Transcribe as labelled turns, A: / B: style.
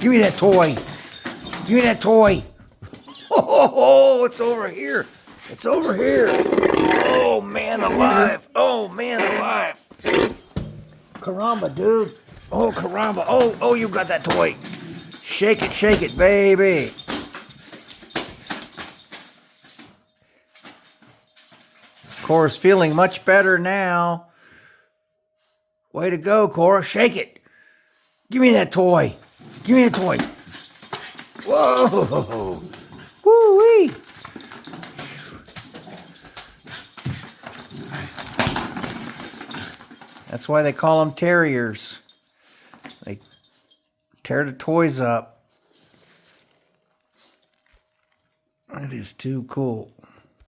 A: Give me that toy. Give me that toy. Oh, it's over here. It's over here. Oh, man alive. Oh, man alive. Caramba, dude. Oh, caramba. Oh, you got that toy. Shake it, baby. Cora's feeling much better now. Way to go, Cora. Shake it. Give me that toy. Give me that toy. Whoa. Woo-wee. That's why they call them terriers. They tear the toys up. That is too cool.